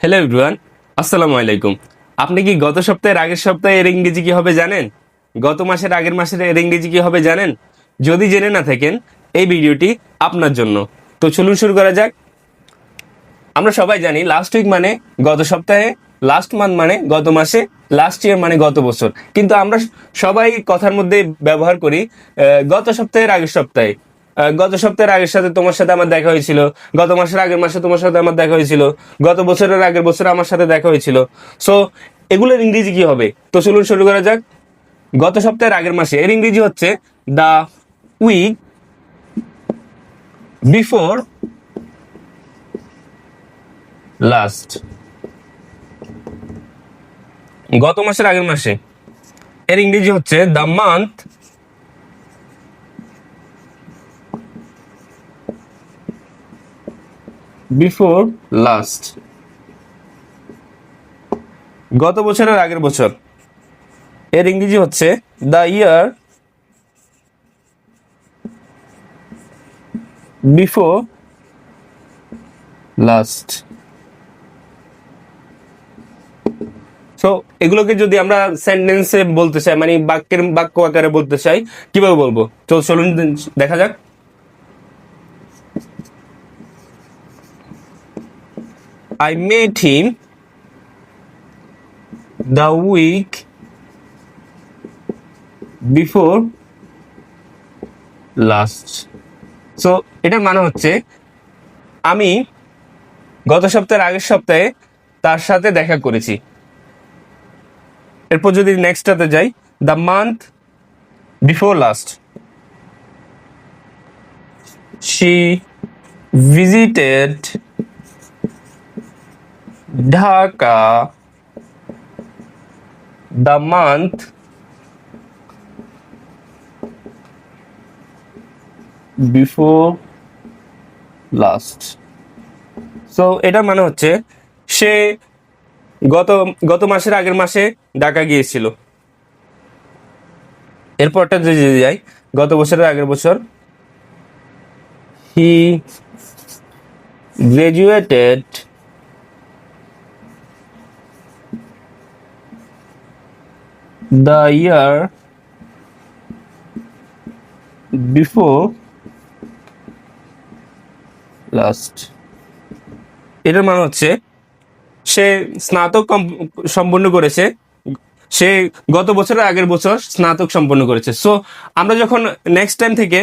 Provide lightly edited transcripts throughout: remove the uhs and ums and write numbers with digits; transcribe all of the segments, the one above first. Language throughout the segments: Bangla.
হ্যালো এভরিওয়ান, আসসালামু আলাইকুম। আপনি কি গত সপ্তাহের আগের সপ্তাহের ইংরেজি কি হবে জানেন? গত মাসের আগের মাসের এর ইংরেজি কি হবে জানেন? যদি জেনে না থাকেন, এই ভিডিওটি আপনার জন্য। তো চলুন শুরু করা যাক। আমরা সবাই জানি লাস্ট উইক মানে গত সপ্তাহে, লাস্ট মান্থ মানে গত মাসে, লাস্ট ইয়ার মানে গত বছর। কিন্তু আমরা সবাই কথার মধ্যে ব্যবহার করি গত সপ্তাহের আগের সপ্তাহে। গত সপ্তাহের আগের সাথে তোমার সাথে আমার দেখা হয়েছিল, গত মাসের আগের মাসে তোমার সাথে আমার দেখা হয়েছিল, গত বছরের আগের বছর আমার সাথে দেখা হয়েছিল। সো এগুলোর ইংরেজি কি হবে? তো চলুন শুরু করা যাক। গত সপ্তাহের আগের মাসে এর ইংরেজি হচ্ছে দ্য উইক বিফোর লাস্ট। গত মাসের আগের মাসে এর ইংরেজি হচ্ছে দ্য মান্থ বিফোর লাস্ট। গত বছরের আগের বছর এর ইংরেজি হচ্ছে the year before last. So এগুলোকে যদি আমরা সেন্টেন্সে বলতে চাই, মানে বাক্য আকারে বলতে চাই, কিভাবে বলবো? তো চলুন দেখা যাক। I met him the week before last. So এটার মানে হচ্ছে আমি গত সপ্তাহের আগের সপ্তাহে তার সাথে দেখা করেছি। এরপর যদি নেক্সটটাতে যাই, the month before last she visited Dhaka the month before last. So এটার মানে হচ্ছে সে গত গত মাসের আগের মাসে ঢাকা গিয়েছিল। এরপরটা যদি যাই, গত বছরের আগের বছর he graduated the year before last. এটার মানে হচ্ছে সে স্নাতক সম্পন্ন করেছে, সে গত বছরের আগের বছর স্নাতক সম্পন্ন করেছে। সো আমরা যখন নেক্সট টাইম থেকে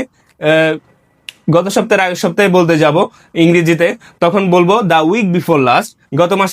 গত সপ্তাহের আগের সপ্তাহে বলতে যাব ইংরেজিতে, তখন বলবো দ্য উইক বিফোর লাস্ট। গত মাস